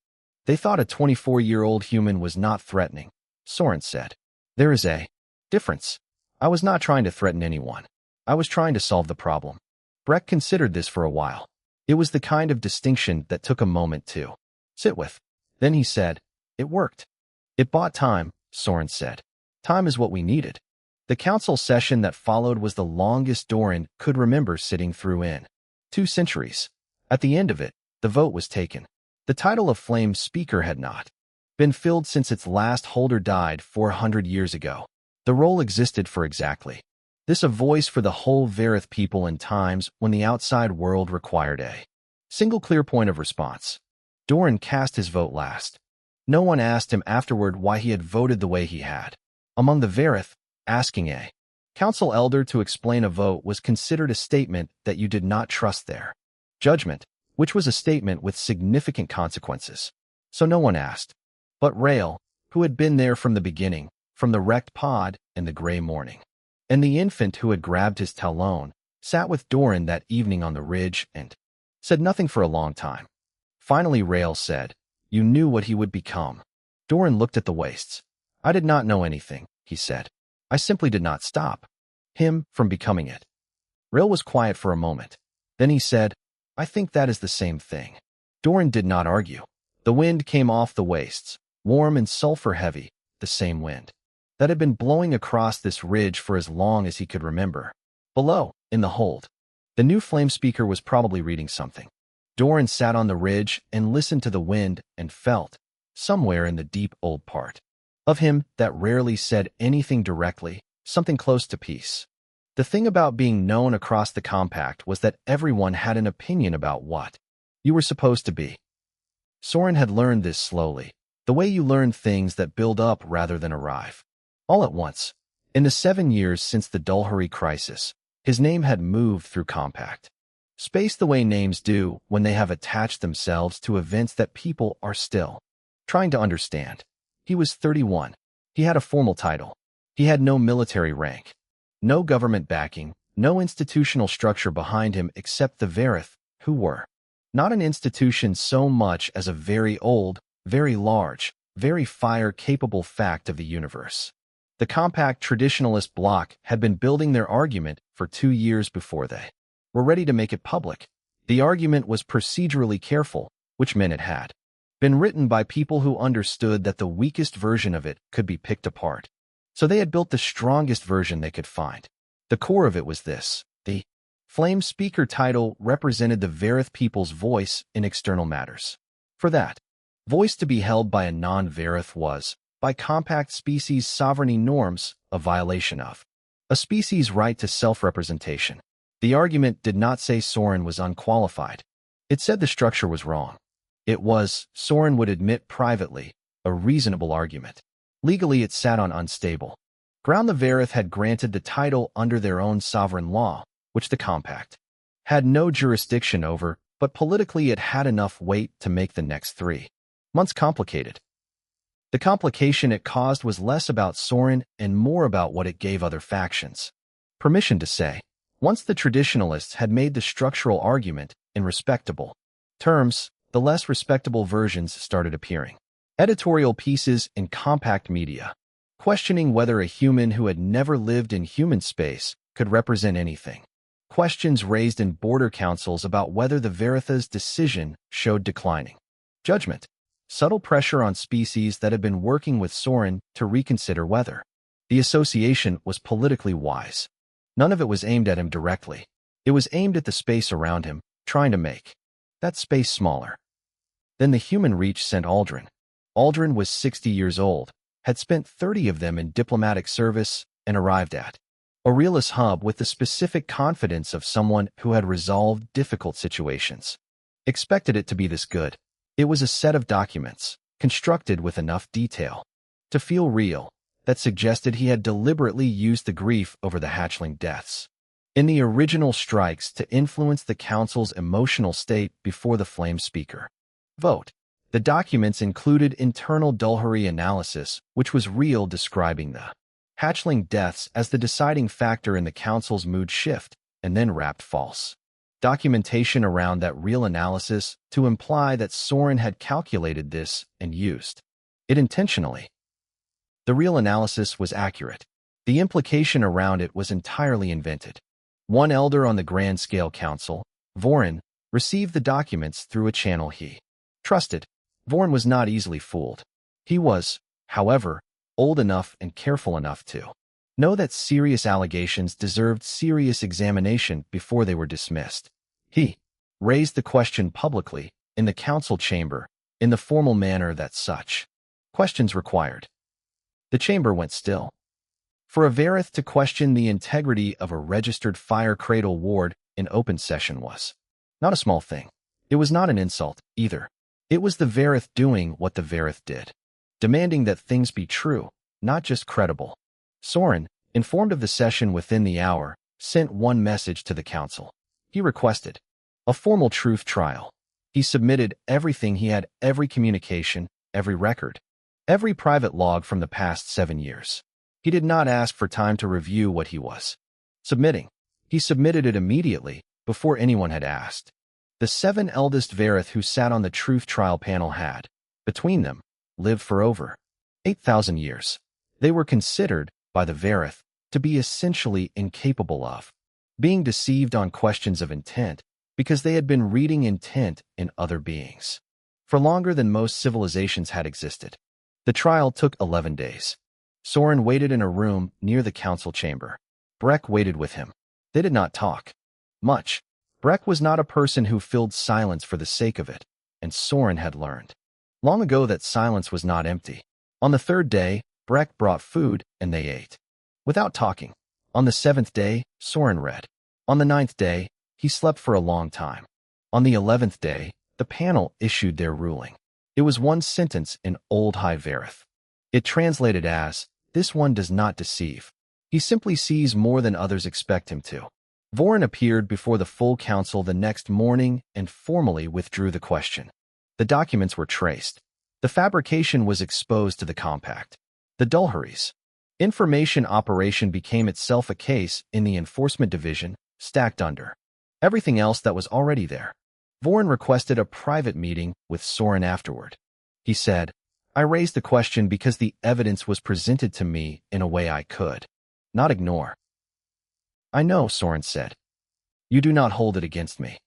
They thought a 24-year-old human was not threatening, Soren said. There is a difference. I was not trying to threaten anyone. I was trying to solve the problem. Breck considered this for a while. It was the kind of distinction that took a moment to sit with. Then he said, "It worked." "It bought time," Soren said. "Time is what we needed." The council session that followed was the longest Doran could remember sitting through in 2 centuries. At the end of it, the vote was taken. The title of Flame Speaker had not been filled since its last holder died 400 years ago. The role existed for exactly this, a voice for the whole Varith people in times when the outside world required a single clear point of response. Doran cast his vote last. No one asked him afterward why he had voted the way he had. Among the Varith, asking a council elder to explain a vote was considered a statement that you did not trust their judgment, which was a statement with significant consequences. So no one asked. But Rael, who had been there from the beginning, from the wrecked pod and the gray morning, and the infant who had grabbed his talon, sat with Doran that evening on the ridge and said nothing for a long time. Finally Rael said, "You knew what he would become." Doran looked at the wastes. "I did not know anything," he said. "I simply did not stop him from becoming it." Rael was quiet for a moment. Then he said, "I think that is the same thing." Doran did not argue. The wind came off the wastes, warm and sulfur-heavy, the same wind that had been blowing across this ridge for as long as he could remember. Below, in the hold, the new flame speaker was probably reading something. Doran sat on the ridge and listened to the wind and felt, somewhere in the deep old part of him that rarely said anything directly, something close to peace. The thing about being known across the compact was that everyone had an opinion about what you were supposed to be. Soren had learned this slowly, the way you learn things that build up rather than arrive. All at once, in the 7 years since the Dulhuri crisis, his name had moved through compact space the way names do when they have attached themselves to events that people are still trying to understand. He was 31. He had a formal title. He had no military rank, no government backing, no institutional structure behind him except the Varith, who were not an institution so much as a very old, very large, very fire-capable fact of the universe. The compact traditionalist bloc had been building their argument for 2 years before they were ready to make it public. The argument was procedurally careful, which meant it had been written by people who understood that the weakest version of it could be picked apart. So they had built the strongest version they could find. The core of it was this: the Flame Speaker title represented the Varith people's voice in external matters. For that voice to be held by a non-Varith was, by compact species sovereignty norms, a violation of a species' right to self-representation. The argument did not say Soren was unqualified. It said the structure was wrong. It was, Soren would admit privately, a reasonable argument. Legally it sat on unstable ground. The Varith had granted the title under their own sovereign law, which the compact had no jurisdiction over, but politically it had enough weight to make the next 3 months complicated. The complication it caused was less about Soren and more about what it gave other factions permission to say. Once the traditionalists had made the structural argument in respectable terms, the less respectable versions started appearing. Editorial pieces in compact media, questioning whether a human who had never lived in human space could represent anything. Questions raised in border councils about whether the Varitha's decision showed declining judgment. Subtle pressure on species that had been working with Soren to reconsider whether the association was politically wise. None of it was aimed at him directly. It was aimed at the space around him, trying to make that space smaller. Then the human reach sent Aldrin. Aldrin was 60 years old, had spent 30 of them in diplomatic service, and arrived at Aurelius Hub with the specific confidence of someone who had resolved difficult situations. Expected it to be this good. It was a set of documents, constructed with enough detail to feel real, that suggested he had deliberately used the grief over the hatchling deaths in the original strikes to influence the council's emotional state before the Flame Speaker vote. The documents included internal Dulhuri analysis, which was real, describing the hatchling deaths as the deciding factor in the council's mood shift, and then wrapped false documentation around that real analysis to imply that Soren had calculated this and used it intentionally. The real analysis was accurate. The implication around it was entirely invented. One elder on the Grand Scale Council, Vorin, received the documents through a channel he trusted. Vorin was not easily fooled. He was, however, old enough and careful enough to know that serious allegations deserved serious examination before they were dismissed. He raised the question publicly, in the council chamber, in the formal manner that such questions required. The chamber went still. For a Varith to question the integrity of a registered fire cradle ward in open session was not a small thing. It was not an insult, either. It was the Varith doing what the Varith did, demanding that things be true, not just credible. Soren, informed of the session within the hour, sent one message to the council. He requested a formal truth trial. He submitted everything he had, every communication, every record, every private log from the past 7 years. He did not ask for time to review what he was submitting. He submitted it immediately, before anyone had asked. The 7 eldest Varith who sat on the truth trial panel had, between them, lived for over 8,000 years. They were considered, by the Varith, to be essentially incapable of being deceived on questions of intent, because they had been reading intent in other beings for longer than most civilizations had existed. The trial took 11 days. Soren waited in a room near the council chamber. Breck waited with him. They did not talk much. Breck was not a person who filled silence for the sake of it, and Soren had learned long ago that silence was not empty. On the 3rd day, Breck brought food, and they ate without talking. On the 7th day, Soren read. On the 9th day, he slept for a long time. On the 11th day, the panel issued their ruling. It was one sentence in Old High Varith. It translated as, "This one does not deceive. He simply sees more than others expect him to." Vorin appeared before the full council the next morning and formally withdrew the question. The documents were traced. The fabrication was exposed to the compact. The Dulharies information operation became itself a case in the enforcement division, stacked under everything else that was already there. Vorin requested a private meeting with Soren afterward. He said, "I raised the question because the evidence was presented to me in a way I could not ignore." "I know," Soren said. "You do not hold it against me.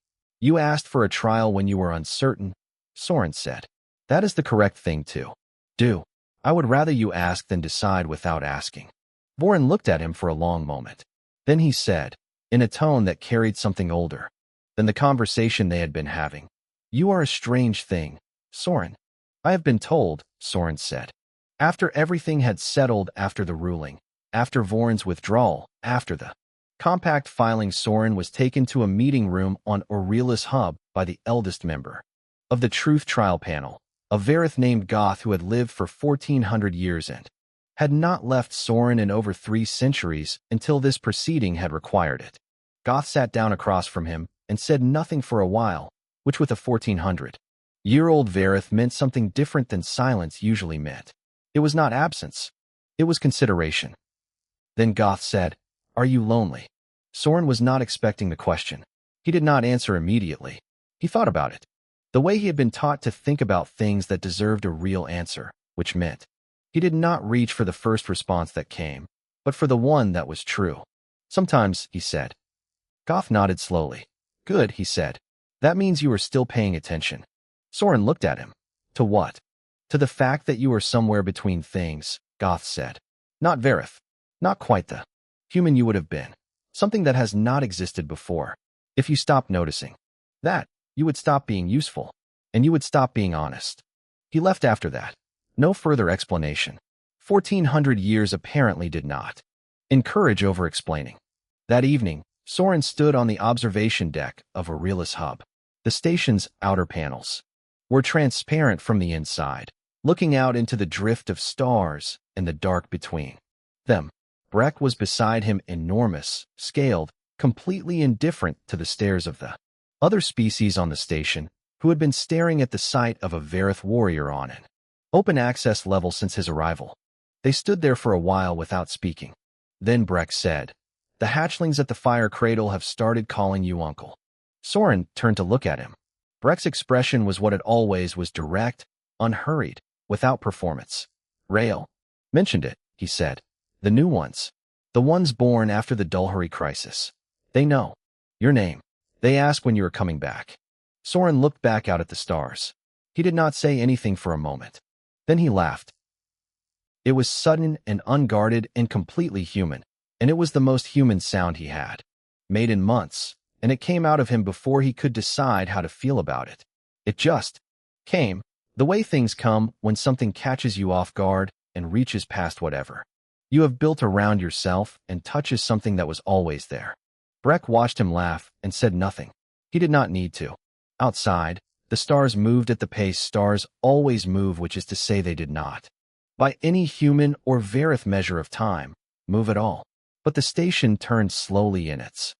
You asked for a trial when you were uncertain," Soren said. "That is the correct thing to do. I would rather you ask than decide without asking." Vorin looked at him for a long moment. Then he said, in a tone that carried something older than the conversation they had been having, "You are a strange thing, Soren." "I have been told," Soren said. After everything had settled, after the ruling, after Vorin's withdrawal, after the compact filing, Soren was taken to a meeting room on Aurelius Hub by the eldest member of the Truth Trial panel, a Varith named Goth who had lived for 1,400 years and had not left Soren in over 3 centuries until this proceeding had required it. Goth sat down across from him and said nothing for a while, which with a 1,400-year-old Varith meant something different than silence usually meant. It was not absence. It was consideration. Then Goth said, "Are you lonely?" Soren was not expecting the question. He did not answer immediately. He thought about it, the way he had been taught to think about things that deserved a real answer, which meant he did not reach for the first response that came, but for the one that was true. "Sometimes," he said. Goth nodded slowly. "Good," he said. "That means you are still paying attention." Soren looked at him. "To what?" "To the fact that you are somewhere between things," Goth said. "Not Varith. Not quite the human you would have been. Something that has not existed before. If you stopped noticing that, you would stop being useful, and you would stop being honest." He left after that. No further explanation. 1,400 years apparently did not encourage over-explaining. That evening, Soren stood on the observation deck of Aurelius Hub. The station's outer panels were transparent from the inside, looking out into the drift of stars and the dark between them. Breck was beside him, enormous, scaled, completely indifferent to the stares of the other species on the station, who had been staring at the sight of a Varith warrior on an open access level since his arrival. They stood there for a while without speaking. Then Breck said, "The hatchlings at the fire cradle have started calling you uncle." Soren turned to look at him. Breck's expression was what it always was, direct, unhurried, without performance. Rail. Mentioned it, he said. The new ones. The ones born after the Dulhuri crisis. They know. Your name. They ask when you are coming back. Soren looked back out at the stars. He did not say anything for a moment. Then he laughed. It was sudden and unguarded and completely human, and it was the most human sound he had. Made in months, and it came out of him before he could decide how to feel about it. It just came, the way things come when something catches you off guard and reaches past whatever you have built around yourself and touches something that was always there. Breck watched him laugh and said nothing. He did not need to. Outside, the stars moved at the pace stars always move, which is to say they did not, by any human or Verith measure of time, move at all. But the station turned slowly in its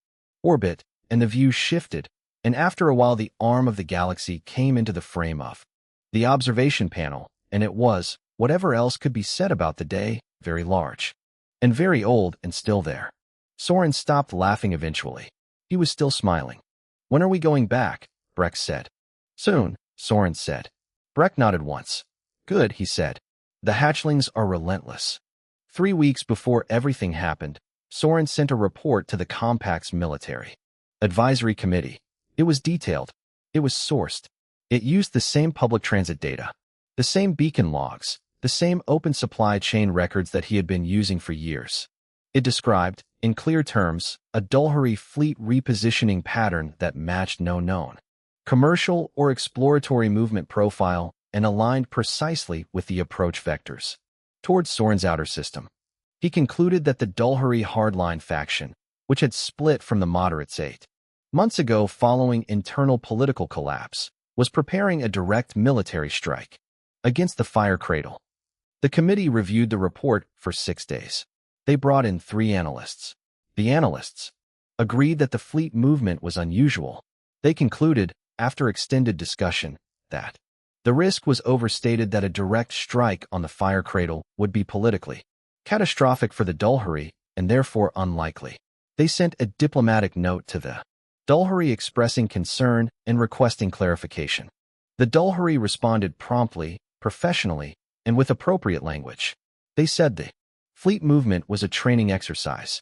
orbit, and the view shifted, and after a while the arm of the galaxy came into the frame of the observation panel, and it was, whatever else could be said about the day, very large, and very old and still there. Soren stopped laughing eventually. He was still smiling. When are we going back? Breck said. Soon, Soren said. Breck nodded once. Good, he said. The hatchlings are relentless. 3 weeks before everything happened, Soren sent a report to the Compact's military advisory committee. It was detailed. It was sourced. It used the same public transit data, the same beacon logs, the same open supply chain records that he had been using for years. It described, in clear terms, a Dulhuri fleet repositioning pattern that matched no known commercial or exploratory movement profile and aligned precisely with the approach vectors towards Soren's outer system. He concluded that the Dulhuri hardline faction, which had split from the moderates 8 months ago following internal political collapse, was preparing a direct military strike against the Fire Cradle. The committee reviewed the report for 6 days. They brought in 3 analysts. The analysts agreed that the fleet movement was unusual. They concluded, after extended discussion, that the risk was overstated, that a direct strike on the Fire Cradle would be politically catastrophic for the Dulhuri and therefore unlikely. They sent a diplomatic note to the Dulhuri expressing concern and requesting clarification. The Dulhuri responded promptly, professionally, and with appropriate language. They said the fleet movement was a training exercise.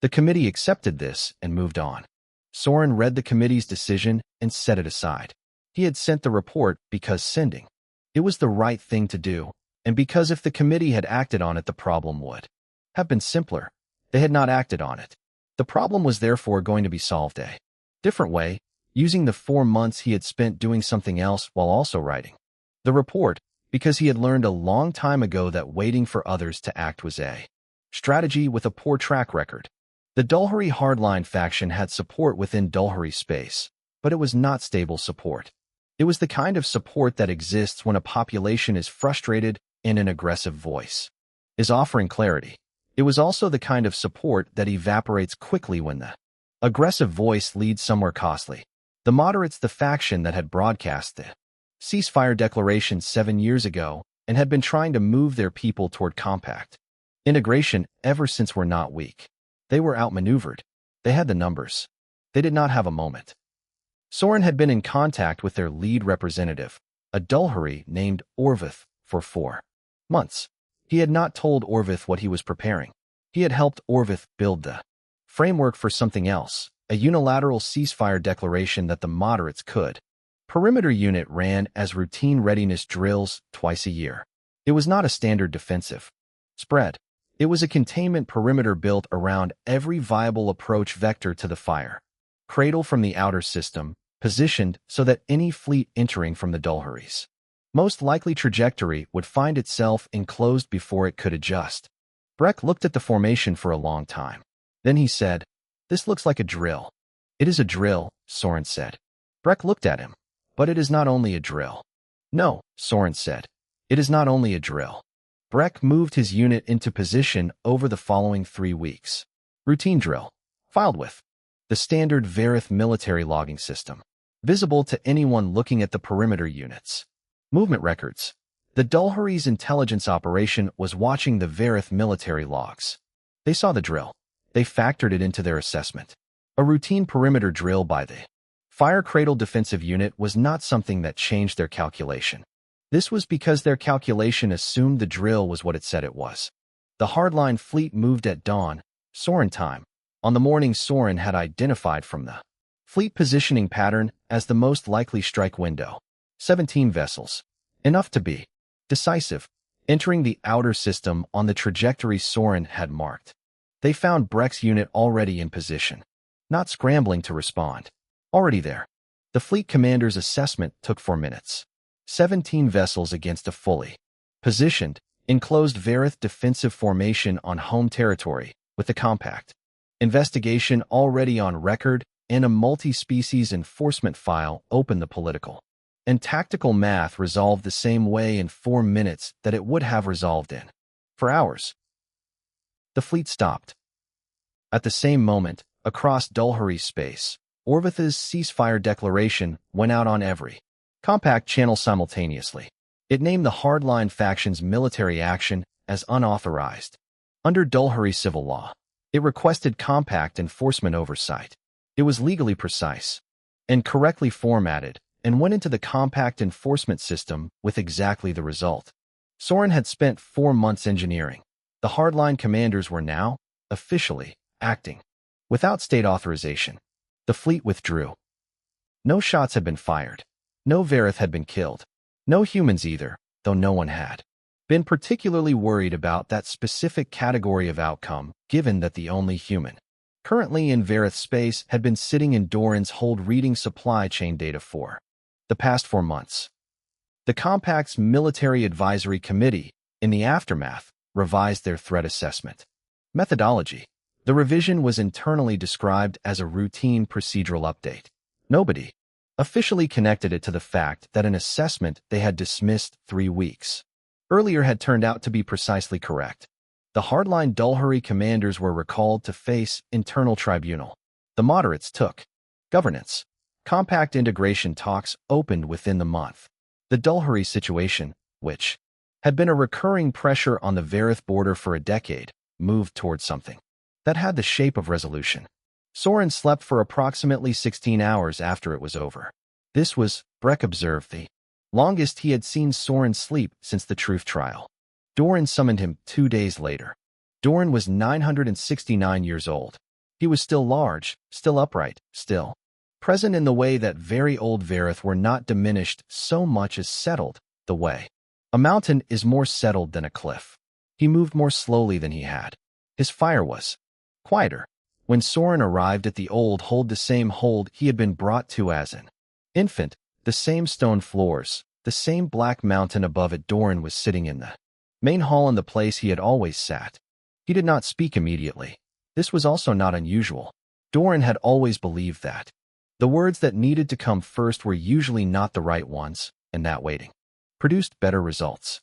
The committee accepted this and moved on. Soren read the committee's decision and set it aside. He had sent the report because sending it was the right thing to do, and because if the committee had acted on it, the problem would have been simpler. They had not acted on it. The problem was therefore going to be solved a different way, using the 4 months he had spent doing something else while also writing the report, because he had learned a long time ago that waiting for others to act was a strategy with a poor track record. The Dulhuri hardline faction had support within Dulhuri space, but it was not stable support. It was the kind of support that exists when a population is frustrated and an aggressive voice is offering clarity. It was also the kind of support that evaporates quickly when the aggressive voice leads somewhere costly. The moderates, the faction that had broadcast the ceasefire declaration 7 years ago and had been trying to move their people toward compact integration ever since, were not weak. They were outmaneuvered. They had the numbers. They did not have a moment. Soren had been in contact with their lead representative, a Dulhuri named Orvith, for 4 months. He had not told Orvith what he was preparing. He had helped Orvith build the framework for something else, a unilateral ceasefire declaration that the moderates could. Perimeter unit ran as routine readiness drills twice a year. It was not a standard defensive spread. It was a containment perimeter built around every viable approach vector to the Fire Cradle from the outer system, positioned so that any fleet entering from the Dulhuri's most likely trajectory would find itself enclosed before it could adjust. Breck looked at the formation for a long time. Then he said, "This looks like a drill." "It is a drill," Soren said. Breck looked at him. "But it is not only a drill." "No," Soren said. "It is not only a drill." Breck moved his unit into position over the following 3 weeks. Routine drill. Filed with the standard Verith military logging system. Visible to anyone looking at the perimeter units. Movement records. The Dulhuri's intelligence operation was watching the Verith military logs. They saw the drill. They factored it into their assessment. A routine perimeter drill by the Fire Cradle Defensive Unit was not something that changed their calculation. This was because their calculation assumed the drill was what it said it was. The hardline fleet moved at dawn, Soren time, on the morning Soren had identified from the fleet positioning pattern as the most likely strike window. 17 vessels. Enough to be decisive, entering the outer system on the trajectory Soren had marked. They found Breck's unit already in position, not scrambling to respond. Already there. The fleet commander's assessment took 4 minutes. 17 vessels against a fully positioned, enclosed Varith defensive formation on home territory, with a compact investigation already on record and a multi-species enforcement file open. The political and tactical math resolved the same way in 4 minutes that it would have resolved in 4 hours. The fleet stopped. At the same moment, across Dulhuri space, Orvith's ceasefire declaration went out on every compact channel simultaneously. It named the hardline faction's military action as unauthorized. Under Dulhuri civil law, it requested compact enforcement oversight. It was legally precise and correctly formatted and went into the compact enforcement system with exactly the result. Soren had spent 4 months engineering. The hardline commanders were now, officially, acting without state authorization. The fleet withdrew. No shots had been fired. No Varith had been killed. No humans either, though no one had been particularly worried about that specific category of outcome, given that the only human currently in Varith space had been sitting in Doran's hold reading supply chain data for the past 4 months. The Compact's Military Advisory Committee, in the aftermath, revised their threat assessment methodology. The revision was internally described as a routine procedural update. Nobody officially connected it to the fact that an assessment they had dismissed 3 weeks earlier had turned out to be precisely correct. The hardline Dulhuri commanders were recalled to face internal tribunal. The moderates took governance. Compact integration talks opened within the month. The Dulhuri situation, which had been a recurring pressure on the Varith border for a decade, moved towards something that had the shape of resolution. Soren slept for approximately 16 hours after it was over. This was, Breck observed, the longest he had seen Soren sleep since the truth trial. Doran summoned him 2 days later. Doran was 969 years old. He was still large, still upright, still present in the way that very old Varith were not diminished so much as settled, the way a mountain is more settled than a cliff. He moved more slowly than he had. His fire was quieter. When Soren arrived at the old hold, the same hold he had been brought to as an infant, the same stone floors, the same black mountain above it, Doran was sitting in the main hall in the place he had always sat. He did not speak immediately. This was also not unusual. Doran had always believed that the words that needed to come first were usually not the right ones, and that waiting produced better results.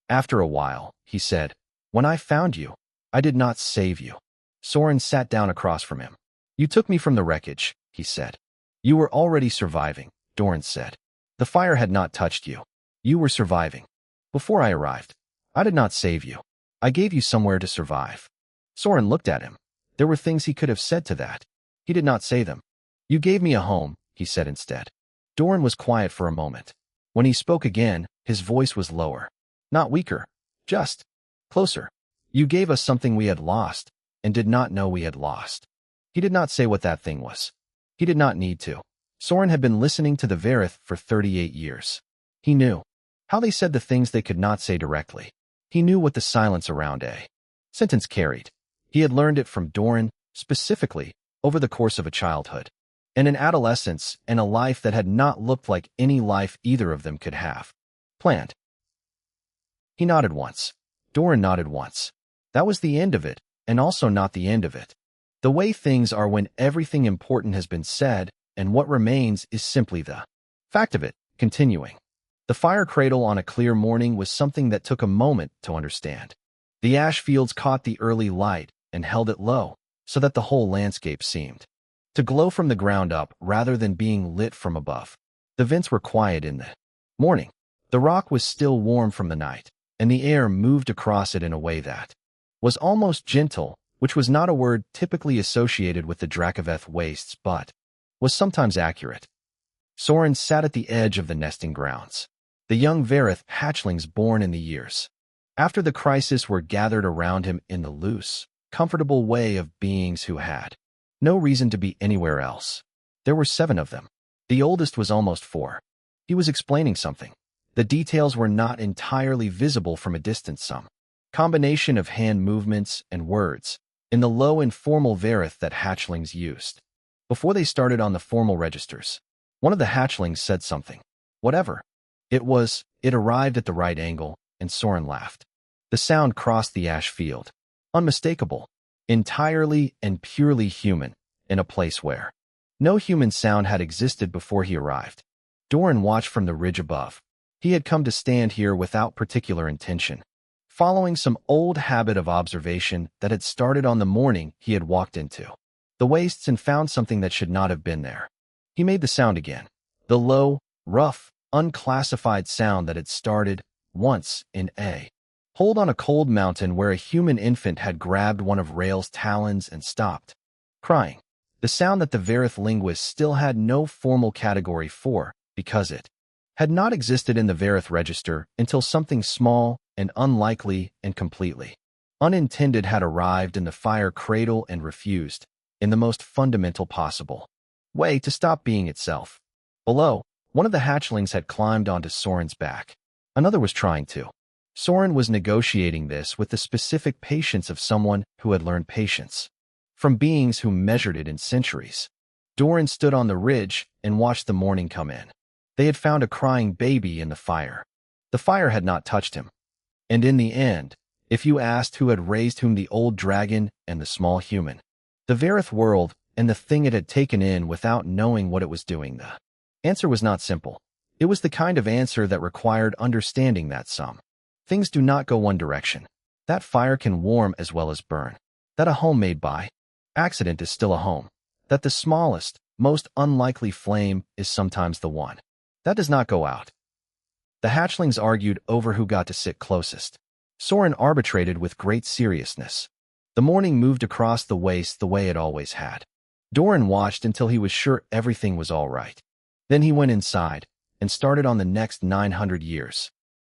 After a while, he said, "When I found you, I did not save you." Soren sat down across from him. "You took me from the wreckage," he said. "You were already surviving," Doran said. "The fire had not touched you. You were surviving. Before I arrived, I did not save you. I gave you somewhere to survive." Soren looked at him. There were things he could have said to that. He did not say them. "You gave me a home," he said instead. Doran was quiet for a moment. When he spoke again, his voice was lower. Not weaker, just closer. "You gave us something we had lost, and did not know we had lost." He did not say what that thing was. He did not need to. Soren had been listening to the Varith for 38 years. He knew how they said the things they could not say directly. He knew what the silence around a sentence carried. He had learned it from Doran, specifically, over the course of a childhood, and an adolescence, and a life that had not looked like any life either of them could have planned. He nodded once. Doran nodded once. That was the end of it, and also not the end of it. The way things are when everything important has been said, and what remains is simply the fact of it, continuing. The fire cradle on a clear morning was something that took a moment to understand. The ash fields caught the early light and held it low, so that the whole landscape seemed to glow from the ground up rather than being lit from above. The vents were quiet in the morning. The rock was still warm from the night, and the air moved across it in a way that was almost gentle, which was not a word typically associated with the Drakoveth wastes, but was sometimes accurate. Soren sat at the edge of the nesting grounds. The young Varith hatchlings born in the years after the crisis were gathered around him in the loose, comfortable way of beings who had no reason to be anywhere else. There were 7 of them. The oldest was almost 4. He was explaining something. The details were not entirely visible from a distance. Some combination of hand movements and words in the low informal Varith that hatchlings used. Before they started on the formal registers, one of the hatchlings said something. Whatever it was, it arrived at the right angle, and Soren laughed. The sound crossed the ash field. Unmistakable. Entirely and purely human, in a place where no human sound had existed before he arrived. Doran watched from the ridge above. He had come to stand here without particular intention, following some old habit of observation that had started on the morning he had walked into the wastes and found something that should not have been there. He made the sound again. The low, rough, unclassified sound that had started once in a hold on a cold mountain where a human infant had grabbed one of Rael's talons and stopped crying. The sound that the Varith linguist still had no formal category for, because it had not existed in the Varith register until something small and unlikely and completely unintended had arrived in the fire cradle and refused, in the most fundamental possible way, to stop being itself. Below, one of the hatchlings had climbed onto Soren's back. Another was trying to. Soren was negotiating this with the specific patience of someone who had learned patience from beings who measured it in centuries. Doran stood on the ridge and watched the morning come in. They had found a crying baby in the fire. The fire had not touched him. And in the end, if you asked who had raised whom, the old dragon and the small human, the Varith world and the thing it had taken in without knowing what it was doing, the answer was not simple. It was the kind of answer that required understanding that some things do not go one direction. That fire can warm as well as burn. That a home made by accident is still a home. That the smallest, most unlikely flame is sometimes the one that does not go out. The hatchlings argued over who got to sit closest. Soren arbitrated with great seriousness. The morning moved across the waste the way it always had. Doran watched until he was sure everything was all right. Then he went inside and started on the next 900 years.